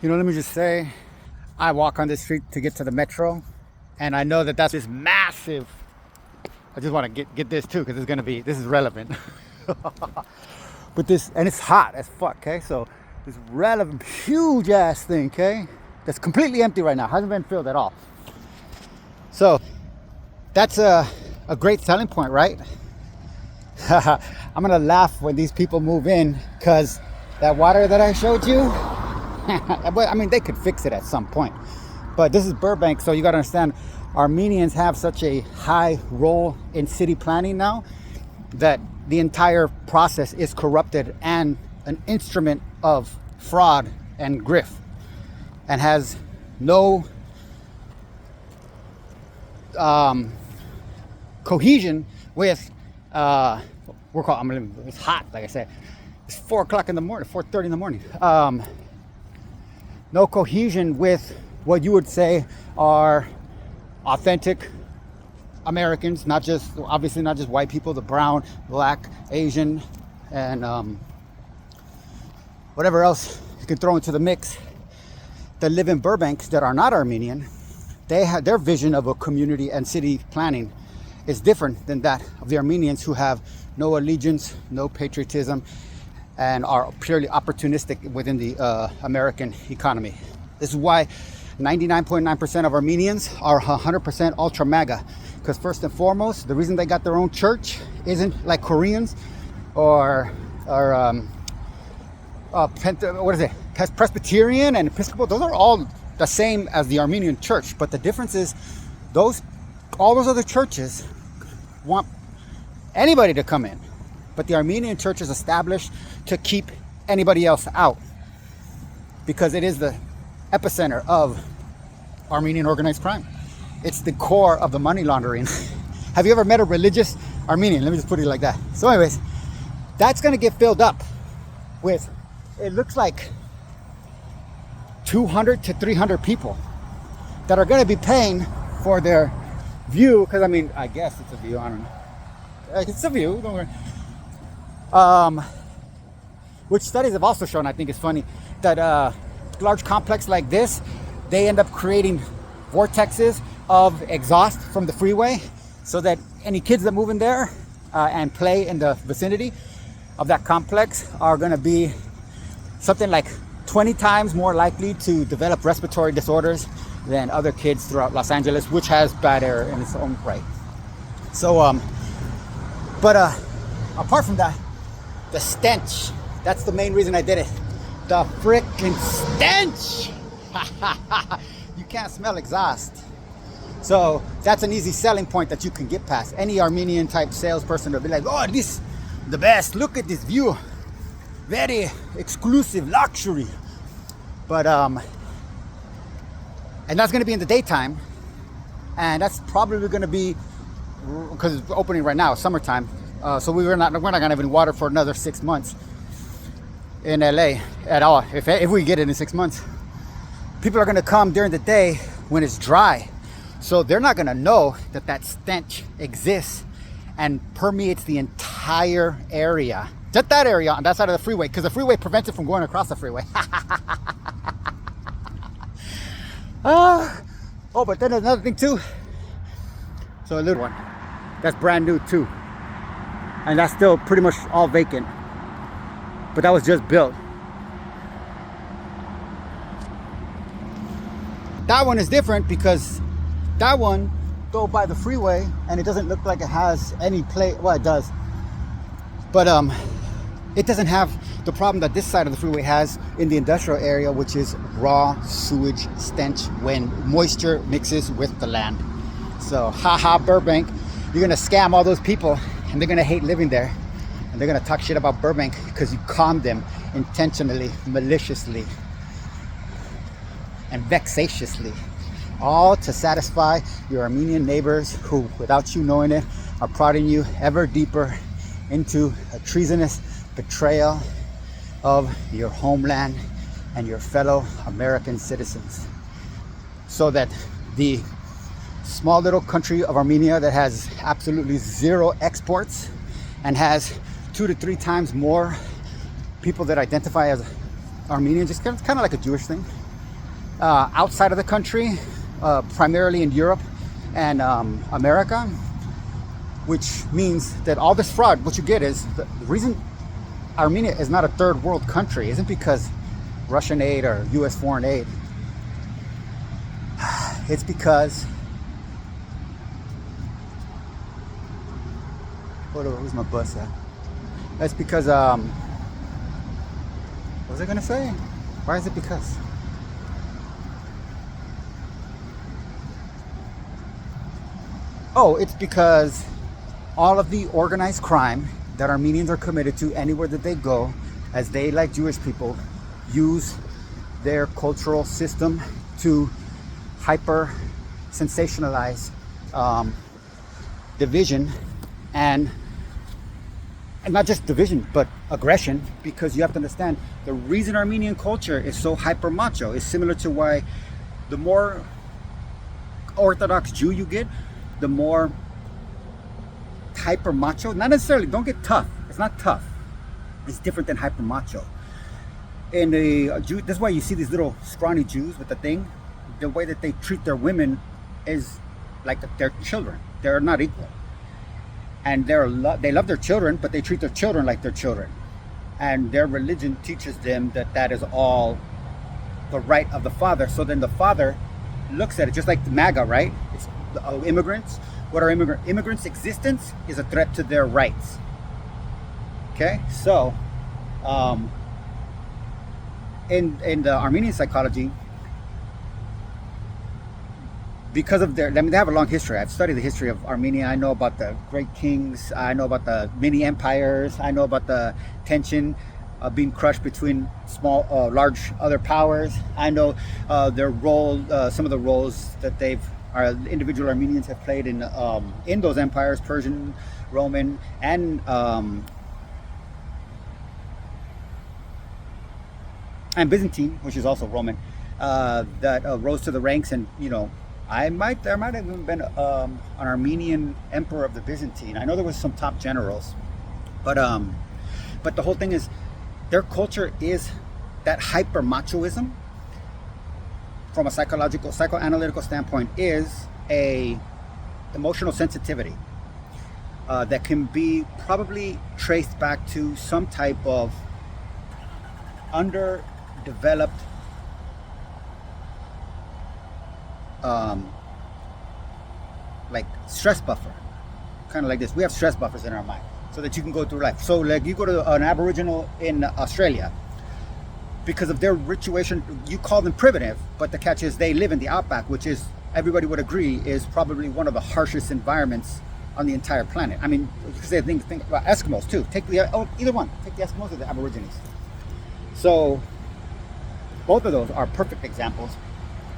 You know, let me just say, I walk on this street to get to the metro, and I know that that's this massive. I just want to get this too, because this is relevant. But this, and it's hot as fuck, okay? So this relevant, huge ass thing, okay? That's completely empty right now, hasn't been filled at all. So that's a great selling point, right? I'm gonna laugh when these people move in, because that water that I showed you, I mean, they could fix it at some point. But this is Burbank, so you gotta understand, Armenians have such a high role in city planning now that the entire process is corrupted and an instrument of fraud and grift, and has no cohesion with it's hot, like I said. It's 4 o'clock in the morning, 4:30 in the morning. No cohesion with what you would say are authentic Americans, not just white people, the brown, black, Asian, and whatever else you can throw into the mix that live in Burbank that are not Armenian. They have their vision of a community and city planning is different than that of the Armenians, who have no allegiance, no patriotism, and are purely opportunistic within the American economy. This is why 99.9% of Armenians are 100% ultra MAGA, because first and foremost, the reason they got their own church isn't like Koreans or Presbyterian and Episcopal. Those are all the same as the Armenian church, but the difference is all those other churches want anybody to come in, but the Armenian church is established to keep anybody else out, because it is the epicenter of Armenian organized crime. It's the core of the money laundering. Have you ever met a religious Armenian? Let me just put it like that. So anyways, that's going to get filled up with, it looks like 200 to 300 people that are going to be paying for their view, because I mean, I guess it's a view, I don't know. It's a view, don't worry. Which studies have also shown, I think it's funny, that large complex like this, they end up creating vortexes of exhaust from the freeway, so that any kids that move in there and play in the vicinity of that complex are going to be something like 20 times more likely to develop respiratory disorders than other kids throughout Los Angeles, which has bad air in its own right. So, but apart from that, the stench, that's the main reason I did it. The frickin' stench! You can't smell exhaust. So that's an easy selling point that you can get past. Any Armenian type salesperson will be like, oh, this the best, look at this view, very exclusive luxury. But and that's going to be in the daytime, and that's probably going to be, because it's opening right now, summertime, so we're not going to have any water for another 6 months in LA at all, if we get it in 6 months. People are going to come during the day when it's dry, so they're not going to know that stench exists and permeates the entire area, just that area on that side of the freeway, because the freeway prevents it from going across the freeway. Oh, but then there's another thing too. So a little one that's brand new too, and that's still pretty much all vacant, but that was just built. That one is different, because that one go by the freeway and it doesn't look like it has any play. Well, it does, but it doesn't have the problem that this side of the freeway has in the industrial area, which is raw sewage stench when moisture mixes with the land. So haha, Burbank, you're gonna scam all those people and they're gonna hate living there, and they're gonna talk shit about Burbank because you conned them intentionally, maliciously, and vexatiously, all to satisfy your Armenian neighbors who, without you knowing it, are prodding you ever deeper into a treasonous betrayal of your homeland and your fellow American citizens, so that the small little country of Armenia that has absolutely zero exports and has 2 to 3 times more people that identify as Armenian, just kind of like a Jewish thing, outside of the country, primarily in Europe and America, which means that all this fraud, what you get is the reason Armenia is not a third world country isn't because Russian aid or US foreign aid. It's because, where's my bus at? That's because, what was I gonna say? Why is it because? Oh, it's because all of the organized crime that Armenians are committed to anywhere that they go, as they, like Jewish people, use their cultural system to hyper sensationalize division and not just division but aggression, because you have to understand the reason Armenian culture is so hyper macho is similar to why the more Orthodox Jew you get, the more hyper macho. Not necessarily, don't get tough, it's not tough, it's different than hyper macho. In the Jew, that's why you see these little scrawny Jews with the thing. The way that they treat their women is like their children. They're not equal, and they love their children, but they treat their children like their children. And their religion teaches them that that is all the right of the father. So then the father looks at it just like the MAGA, right? It's immigrants. What are immigrants' existence is a threat to their rights. Okay, so in the Armenian psychology, because of their, I mean, they have a long history. I've studied the history of Armenia. I know about the great kings. I know about the mini empires. I know about the tension being crushed between large other powers. I know their role, some of the roles that individual Armenians have played in those empires, Persian, Roman, and Byzantine, which is also Roman, that rose to the ranks. And there might have even been an Armenian emperor of the Byzantine. I know there was some top generals, but the whole thing is their culture is that hyper machoism. From a psychoanalytical standpoint, is a emotional sensitivity that can be probably traced back to some type of underdeveloped like stress buffer, kind of like this. We have stress buffers in our mind so that you can go through life. So like you go to an Aboriginal in Australia, because of their situation, you call them primitive, but the catch is they live in the outback, which is, everybody would agree, is probably one of the harshest environments on the entire planet. I mean, you can say think about Eskimos too. Either one. Take the Eskimos or the Aborigines. So both of those are perfect examples,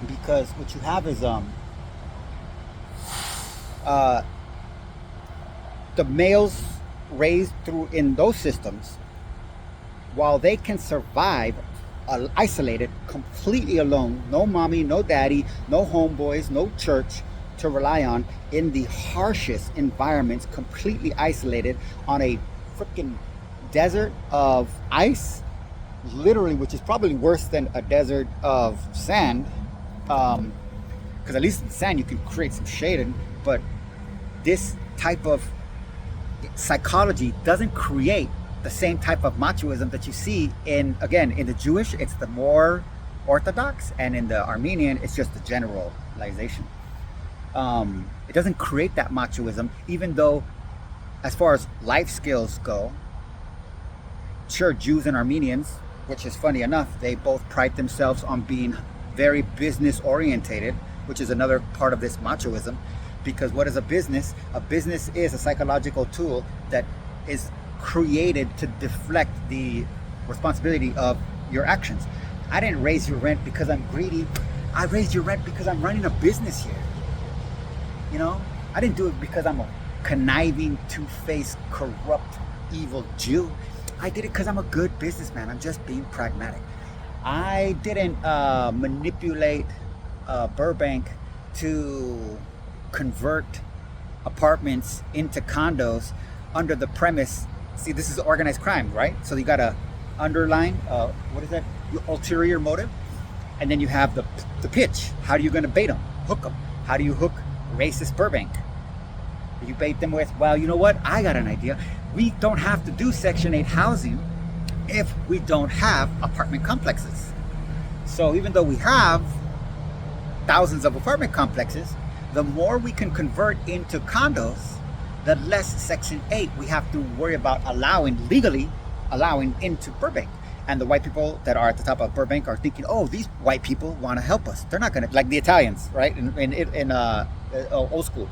because what you have is the males raised in those systems, while they can survive isolated, completely alone, no mommy, no daddy, no homeboys, no church to rely on, in the harshest environments, completely isolated on a freaking desert of ice, literally, which is probably worse than a desert of sand, because at least in sand you can create some shading. But this type of psychology doesn't create the same type of machoism that you see in the Jewish, it's the more orthodox, and in the Armenian, it's just the generalization. It doesn't create that machoism, even though, as far as life skills go, sure, Jews and Armenians, which is funny enough, they both pride themselves on being very business orientated, which is another part of this machoism. Because what is a business? A business is a psychological tool that is created to deflect the responsibility of your actions. I didn't raise your rent because I'm greedy. I raised your rent because I'm running a business here. I didn't do it because I'm a conniving, two-faced, corrupt, evil Jew. I did it because I'm a good businessman. I'm just being pragmatic. I didn't manipulate Burbank to convert apartments into condos under the premise. See, this is organized crime, right? So you got to underline, what is that? Your ulterior motive. And then you have the pitch. How are you going to bait them? Hook them. How do you hook racist Burbank? You bait them with, well, you know what? I got an idea. We don't have to do Section 8 housing if we don't have apartment complexes. So even though we have thousands of apartment complexes, the more we can convert into condos, the less Section 8 we have to worry about legally allowing into Burbank. And the white people that are at the top of Burbank are thinking, oh, these white people want to help us. They're not going to, like the Italians, right? In old school.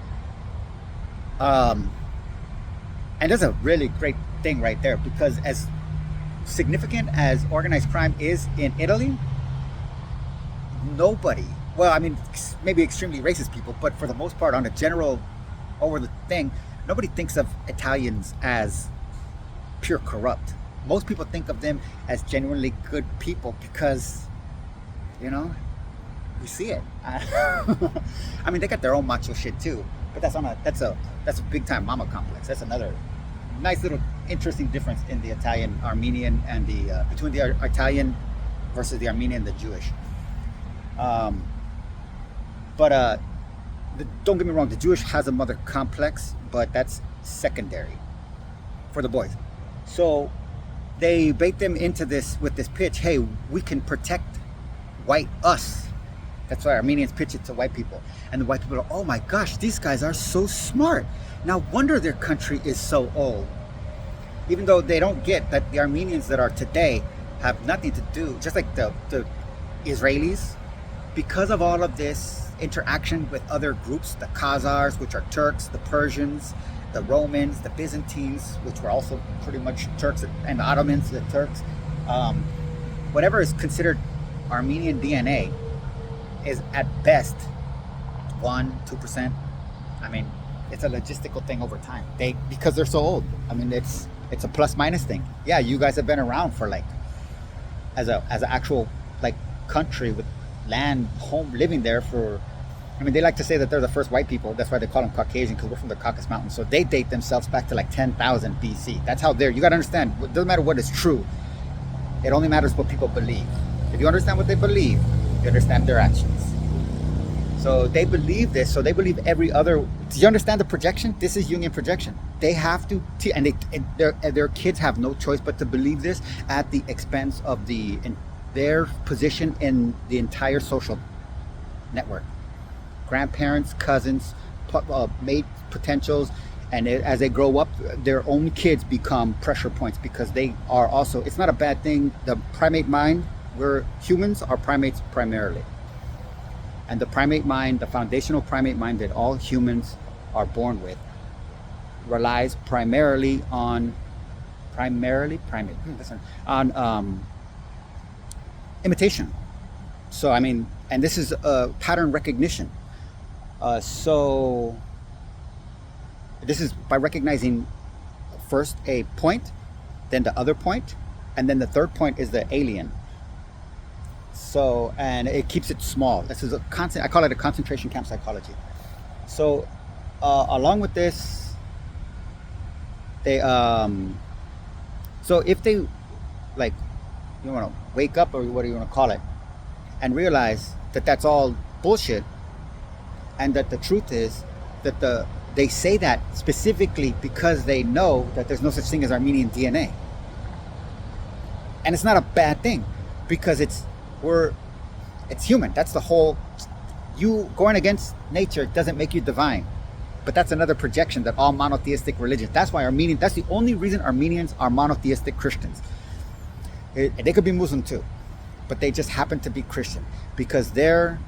And that's a really great thing right there, because as significant as organized crime is in Italy, nobody, well, I mean, maybe extremely racist people, but for the most part, on a general over the thing, nobody thinks of Italians as pure corrupt. Most people think of them as genuinely good people because, you know, we see it. I mean, they got their own macho shit too, but that's a big time mama complex. That's another nice little interesting difference in the Italian Armenian and the between the Italian versus the Armenian and the Jewish. Don't get me wrong, the Jewish has a mother complex, but that's secondary for the boys. So they bait them into this with this pitch. Hey, we can protect white us. That's why Armenians pitch it to white people. And the white people are, oh my gosh, these guys are so smart. No wonder their country is so old. Even though they don't get that the Armenians that are today have nothing to do, just like the Israelis, because of all of this interaction with other groups, the Khazars, which are Turks, the Persians, the Romans, the Byzantines, which were also pretty much Turks, and the Ottomans, the Turks, whatever is considered Armenian DNA is at best 1-2%. I mean, it's a logistical thing over time. Because they're so old. I mean, it's a plus minus thing. Yeah, you guys have been around for like as an actual like country with land, home, living there for. I mean, they like to say that they're the first white people. That's why they call them Caucasian, because we're from the Caucasus Mountains. So they date themselves back to like 10,000 BC. That's how you got to understand. It doesn't matter what is true. It only matters what people believe. If you understand what they believe, you understand their actions. So they believe this. So they believe every other. Do you understand the projection? This is Jungian projection. They have to, and their kids have no choice but to believe this at the expense of their position in the entire social network. Grandparents, cousins, mate potentials, and as they grow up, their own kids become pressure points because they are also. It's not a bad thing. The primate mind. Humans are primates primarily. And the primate mind, the foundational primate mind that all humans are born with, relies primarily on imitation. So I mean, and this is pattern recognition. So this is by recognizing first a point, then the other point, and then the third point is the alien. So, and it keeps it small. This is I call it a concentration camp psychology. So, along with this, they, so if they, like, you want to wake up, or what do you want to call it, and realize that that's all bullshit, and that the truth is that they say that specifically because they know that there's no such thing as Armenian DNA. And it's not a bad thing, because it's human. That's the whole. You going against nature doesn't make you divine, but that's another projection that all monotheistic religions. That's why that's the only reason Armenians are monotheistic Christians. They could be Muslim too, but they just happen to be Christian because their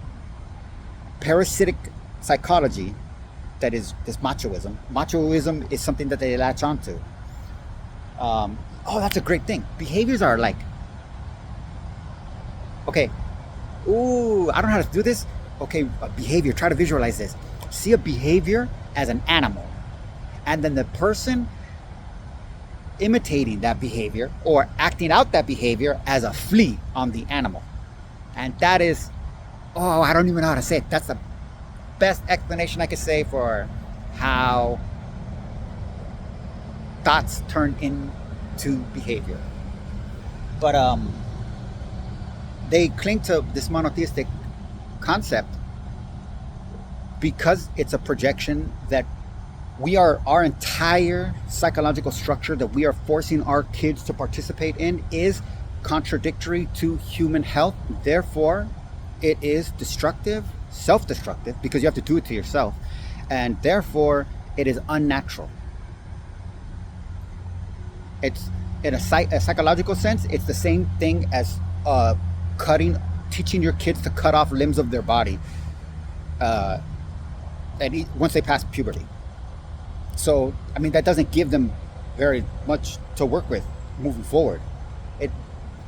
parasitic psychology, that is this machoism. Machoism is something that they latch onto. Oh, that's a great thing. Behaviors are like, okay, ooh, I don't know how to do this. Okay, behavior, try to visualize this. See a behavior as an animal, and then the person imitating that behavior or acting out that behavior as a flea on the animal. And that is, oh, I don't even know how to say it. That's the best explanation I could say for how thoughts turn into behavior. But they cling to this monotheistic concept because it's a projection that we are, our entire psychological structure that we are forcing our kids to participate in is contradictory to human health. Therefore, it is destructive, self-destructive, because you have to do it to yourself, and therefore it is unnatural. It's in a psychological sense, it's the same thing as cutting, teaching your kids to cut off limbs of their body, uh, once they pass puberty. So, I mean, that doesn't give them very much to work with moving forward. It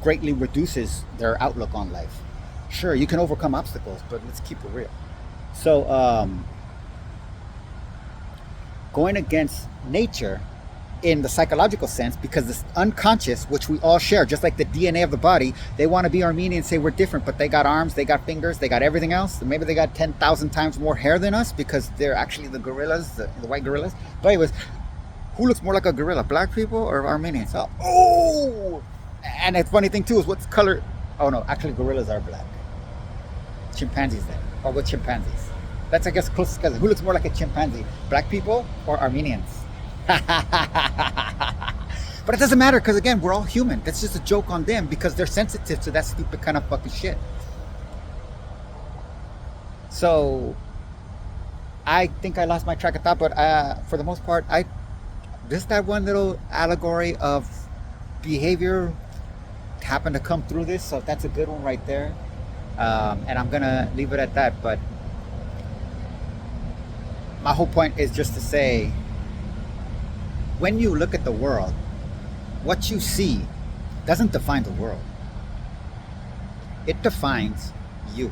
greatly reduces their outlook on life. Sure, you can overcome obstacles, but let's keep it real. So, going against nature in the psychological sense, because this unconscious, which we all share, just like the DNA of the body, they want to be Armenian and say we're different, but they got arms, they got fingers, they got everything else. Maybe they got 10,000 times more hair than us because they're actually the gorillas, the white gorillas. But anyways, who looks more like a gorilla, black people or Armenians? Oh! And the funny thing too is what's color? Oh no, actually gorillas are black. Chimpanzees then. Or what chimpanzees? That's, I guess, closest cousin. Who looks more like a chimpanzee? Black people or Armenians? But it doesn't matter because, again, we're all human. That's just a joke on them because they're sensitive to that stupid kind of fucking shit. So I think I lost my track of thought, but for the most part, just that one little allegory of behavior happened to come through this, so that's a good one right there. And I'm gonna leave it at that. But my whole point is just to say, when you look at the world, what you see doesn't define the world. It defines you.